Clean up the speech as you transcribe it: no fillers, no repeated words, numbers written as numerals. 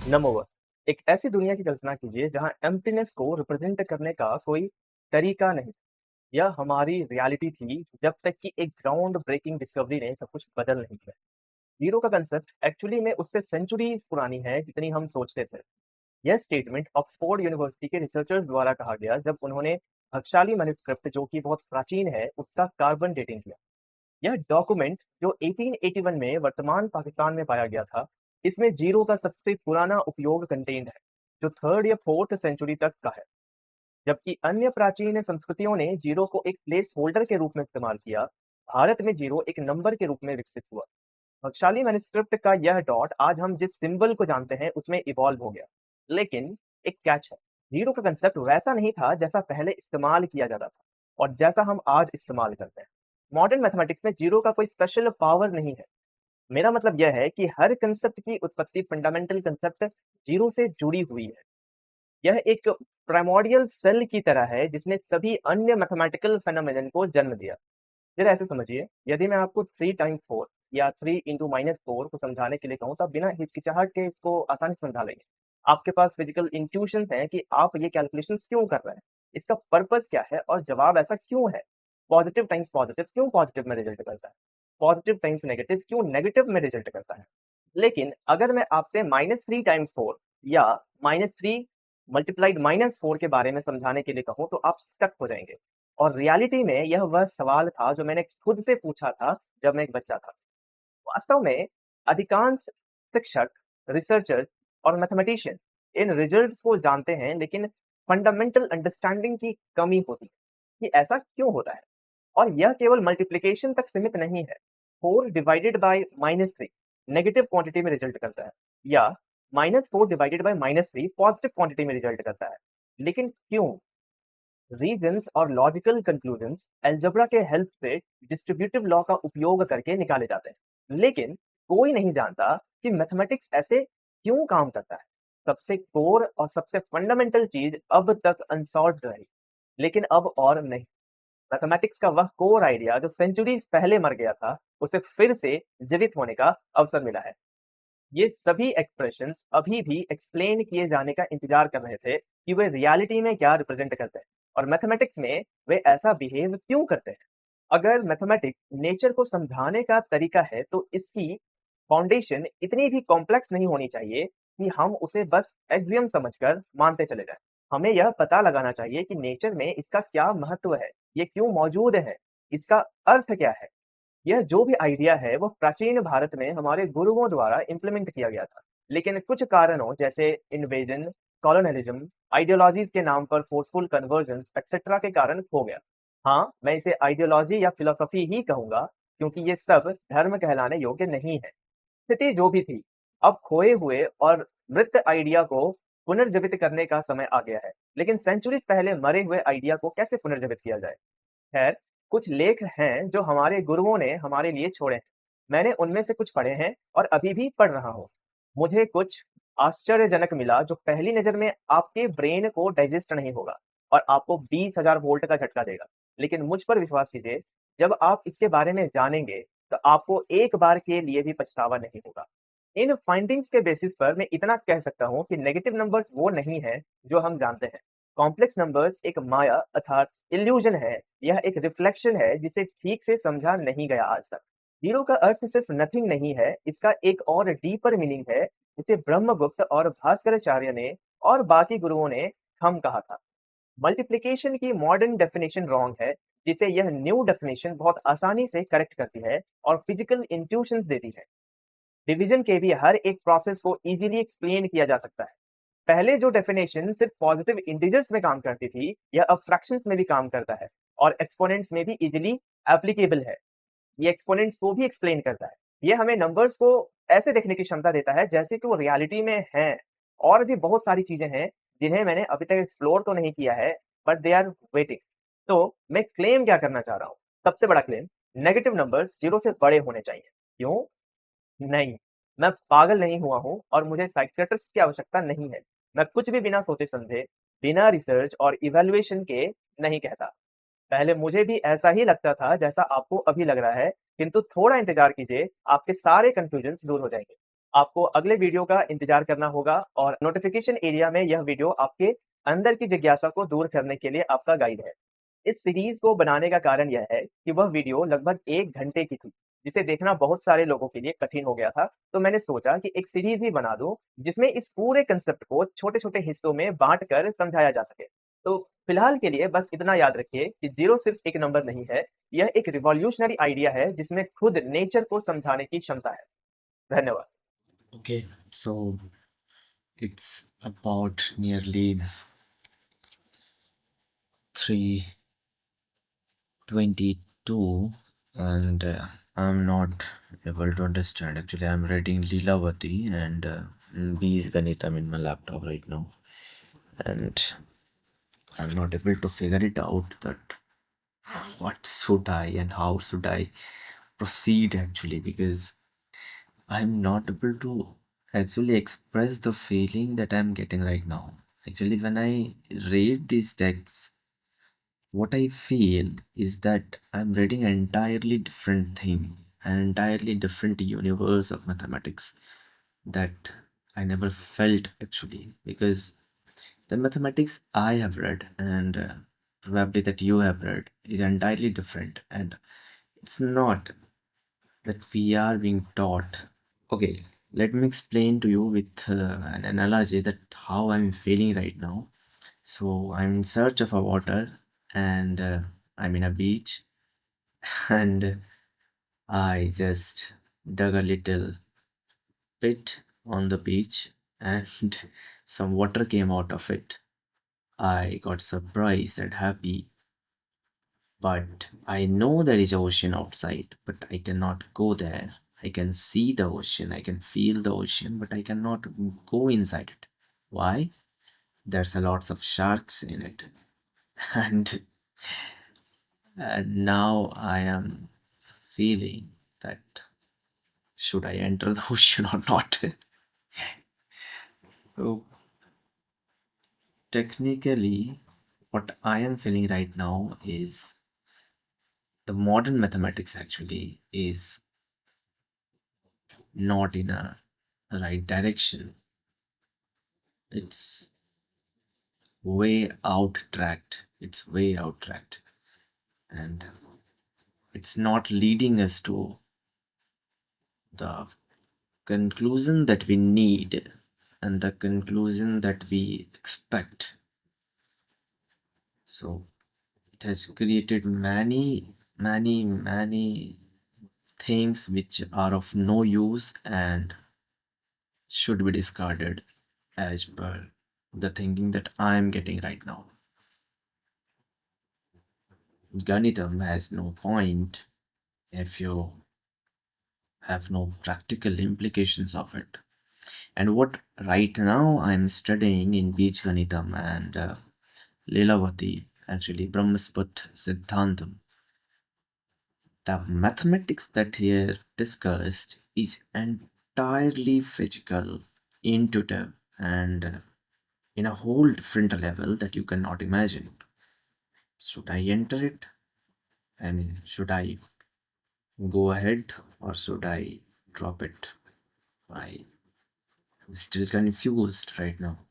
Number एक ऐसी दुनिया की कल्पना कीजिए जहां एम्प्टीनेस को रिप्रेजेंट करने का कोई तरीका नहीं। यह हमारी रियलिटी थी जब तक कि एक ग्राउंड ब्रेकिंग डिस्कवरी ने सब कुछ बदल नहीं दिया। जीरो का कंसेप्ट एक्चुअली में उससे सेंचुरी पुरानी है जितनी हम सोचते थे। यह स्टेटमेंट ऑक्सफोर्ड यूनिवर्सिटी के रिसर्चर्स द्वारा कहा गया जब उन्होंने भक्शाली मैन्युस्क्रिप्ट जो कि बहुत प्राचीन है उसका कार्बन डेटिंग किया। यह डॉक्यूमेंट जो 1881 में वर्तमान पाकिस्तान में पाया गया था, इसमें जीरो का सबसे पुराना उपयोग कंटेंट है, जो थर्ड या फोर्थ सेंचुरी तक का है। जबकि अन्य प्राचीन संस्कृतियों ने जीरो को एक प्लेस होल्डर के रूप में इस्तेमाल किया, भारत में जीरो एक नंबर के रूप में विकसित हुआ। बख्शाली मैन्युस्क्रिप्ट का यह डॉट आज हम जिस सिंबल को जानते हैं उसमें इवॉल्व हो गया। लेकिन एक कैच है, जीरो का कंसेप्ट वैसा नहीं था जैसा पहले इस्तेमाल किया जाता था और जैसा हम आज इस्तेमाल करते हैं। मॉडर्न मैथमेटिक्स में जीरो का कोई स्पेशल पावर नहीं है। मेरा मतलब यह है कि हर कंसेप्ट की उत्पत्ति फंडामेंटल कंसेप्ट जीरो से जुड़ी हुई है। यह एक प्राइमोर्डियल सेल की तरह है जिसने सभी अन्य मैथमेटिकल फेनोमेनन को जन्म दिया। जरा ऐसे समझिए, यदि मैं आपको 3 टाइम्स 4 या 3 इंटू -4 को समझाने के लिए कहूँ तो आप बिना हिचकिचाहट के इसको आसानी से समझा लेंगे। आपके पास फिजिकल इंट्यूशंस हैं कि आप ये कैलकुलेशंस क्यों कर रहे हैं, इसका पर्पस क्या है और जवाब ऐसा क्यों है। पॉजिटिव टाइम्स पॉजिटिव क्यों पॉजिटिव में रिजल्ट करता है, पॉजिटिव टाइम्स नेगेटिव क्यों नेगेटिव में रिजल्ट करता है। लेकिन अगर मैं आपसे -3 टाइम्स 4 या -3 × -4 के बारे में समझाने के लिए कहूँ तो आप स्टक हो जाएंगे। और रियलिटी में यह वह सवाल था जो मैंने खुद से पूछा था जब मैं एक बच्चा था। वास्तव में अधिकांश शिक्षक, रिसर्चर्स और मैथमेटिशियन इन रिजल्ट्स को जानते हैं, लेकिन फंडामेंटल अंडरस्टैंडिंग की कमी होती है कि ऐसा क्यों होता है। और यह केवल मल्टीप्लिकेशन तक सीमित नहीं है। 4 डिवाइडेड बाय -3 नेगेटिव क्वांटिटी में रिजल्ट करता है, या -4 डिवाइडेड बाय -3 पॉजिटिव क्वांटिटी में रिजल्ट करता है। लेकिन क्यों? रीजंस और लॉजिकल कंक्लूजन्स अलजेब्रा के हेल्प से डिस्ट्रीब्यूटिव लॉ का उपयोग करके निकाले जाते हैं। लेकिन कोई नहीं जानता कि मैथमेटिक्स ऐसे क्यों काम करता है। सबसे कोर और सबसे फंडामेंटल चीज अब तक अनसॉल्व्ड रही, लेकिन अब और नहीं। मैथमेटिक्स का वह कोर आइडिया जो सेंचुरीज पहले मर गया था, उसे फिर से जीवित होने का अवसर मिला है। ये सभी एक्सप्रेशंस अभी भी एक्सप्लेन किए जाने का इंतजार कर रहे थे कि वे रियलिटी में क्या रिप्रेजेंट करते हैं और मैथमेटिक्स में वे ऐसा बिहेव क्यों करते हैं। अगर मैथमेटिक्स नेचर को समझाने का तरीका है तो इसकी फाउंडेशन इतनी भी कॉम्प्लेक्स नहीं होनी चाहिए कि हम उसे बस एक्सियम समझकर मानते चले जाएं। हमें यह पता लगाना चाहिए कि नेचर में इसका क्या महत्व है, ये क्यों मौजूद है, इसका अर्थ क्या है। यह जो भी आइडिया है वो प्राचीन भारत में हमारे गुरुओं द्वारा इम्प्लीमेंट किया गया था, लेकिन कुछ कारणों जैसे इन्वेजन, कॉलोनियलिज्म, आइडियोलॉजीज के नाम पर फोर्सफुल कन्वर्जन एक्सेट्रा के कारण खो गया। हाँ, मैं इसे आइडियोलॉजी या फिलोसफी ही कहूंगा, क्योंकि ये सब धर्म कहलाने योग्य नहीं है। स्थिति जो भी थी, अब खोए हुए और मृत आइडिया को पुनर्जीवित करने का समय आ गया है। लेकिन सेंचुरीज पहले मरे हुए आइडिया को कैसे पुनर्जीवित किया जाए? खैर, कुछ लेख हैं जो हमारे गुरुओं ने हमारे लिए छोड़े हैं। मैंने उनमें से कुछ पढ़े हैं और अभी भी पढ़ रहा हूँ। मुझे कुछ आश्चर्यजनक मिला जो पहली नज़र में आपके ब्रेन को डाइजेस्ट नहीं होगा और आपको 20,000 वोल्ट का झटका देगा। लेकिन मुझ पर विश्वास कीजिए, जब आप इसके बारे में जानेंगे, तो आपको एक बार के लिए भी पछतावा नहीं होगा। इन फाइंडिंग्स के बेसिस पर मैं इतना कह सकता हूँ कि नेगेटिव नंबर्स वो नहीं है जो हम जानते हैं। कॉम्प्लेक्स नंबर्स एक माया अर्थात इल्यूजन है। यह एक रिफ्लेक्शन है जिसे ठीक से समझा नहीं गया आज तक। जीरो का अर्थ सिर्फ नथिंग नहीं है, इसका एक और डीपर मीनिंग है जिसे ब्रह्मगुप्त और भास्कराचार्य ने और बाकी गुरुओं ने हम कहा था। मल्टीप्लिकेशन की मॉडर्न डेफिनेशन रॉन्ग है, जिसे यह न्यू डेफिनेशन बहुत आसानी से करेक्ट करती है और फिजिकल इंट्यूशंस देती है। डिवीजन के भी हर एक प्रोसेस को इजीली एक्सप्लेन किया जा सकता है। पहले जो डेफिनेशन सिर्फ पॉजिटिव इंटीजर्स में काम करती थी, यह अब फ्रैक्शंस में भी काम करता है और एक्सपोनेंट्स में भी इजीली एप्लीकेबल है। ये एक्सपोनेंट्स को भी एक्सप्लेन करता है। ये हमें नंबर्स को ऐसे देखने की क्षमता देता है जैसे कि वो रियलिटी में हैं। और भी बहुत सारी चीजें हैं जिन्हें मैंने अभी तक एक्सप्लोर तो नहीं किया है, बट दे आर वेटिंग। तो मैं क्लेम क्या करना चाह रहा हूँ? सबसे बड़ा क्लेम, नेगेटिव नंबर्स जीरो से बड़े होने चाहिए। क्यों? नहीं, मैं पागल नहीं हुआ हूँ और मुझे साइकियाट्रिस्ट की आवश्यकता नहीं है। मैं कुछ भी बिना सोचे-समझे, बिना रिसर्च और इवैल्यूएशन के नहीं कहता। पहले मुझे भी ऐसा ही लगता था जैसा आपको अभी लग रहा है, किंतु थोड़ा इंतज़ार कीजिए, आपके सारे कन्फ्यूजन्स दूर हो जाएँगे। आपको अगले वीडियो का इंतज़ार करना होगा और नोटिफ़िकेशन एरिया में यह वीडियो आपके अंदर की जिज्ञासा को दूर करने के लिए आपका गाइड है। इस सीरीज़ को बनाने का कारण यह है कि वह वीडियो लगभग 1 घंटे की थी, जिसे देखना बहुत सारे लोगों के लिए कठिन हो गया था। तो मैंने सोचा कि एक सीरीज़ ही बना दूँ, जिसमें इस पूरे कांसेप्ट को छोटे-छोटे हिस्सों में बाँट कर समझाया जा सके। तो फिलहाल के लिए बस इतना याद रखिए कि 0 सिर्फ़ एक नंबर नहीं है, यह एक रिवॉल्यूशनरी आइडिया है जिसमें खुद नेचर को समझाने की क्षमता है। धन्यवाद। Okay, so it's about nearly 3:22, and I'm not able to understand. Actually, I'm reading Leelavati and B's Ganitam in my laptop right now, and I'm not able to figure it out that what should I and how should I proceed actually, because I'm not able to actually express the feeling that I'm getting right now. Actually, when I read these texts, what I feel is that I'm reading an entirely different thing, an entirely different universe of mathematics that I never felt actually, because the mathematics I have read and probably that you have read is entirely different, and it's not that we are being taught. Okay, let me explain to you with an analogy that how I'm feeling right now. So I'm in search of a water, and I'm in a beach, and I just dug a little pit on the beach, and some water came out of it. I got surprised and happy, but I know there is ocean outside, but I cannot go there. I can see the ocean, I can feel the ocean, but I cannot go inside it. Why? There's a lots of sharks in it. And, and now I am feeling that should I enter the ocean or not? So technically, what I am feeling right now is the modern mathematics actually is not in a right direction. It's way out tracked. It's way out tracked. And it's not leading us to the conclusion that we need and the conclusion that we expect. So it has created many things which are of no use and should be discarded as per the thinking that I am getting right now. Ganitam has no point if you have no practical implications of it. And what right now I'm studying in Beach Ganitam and Leelavati, actually Brahmasput Siddhantam, the mathematics that here discussed is entirely physical, intuitive, and in a whole different level that you cannot imagine. Should I enter it? I mean, should I go ahead or should I drop it? I'm still confused right now.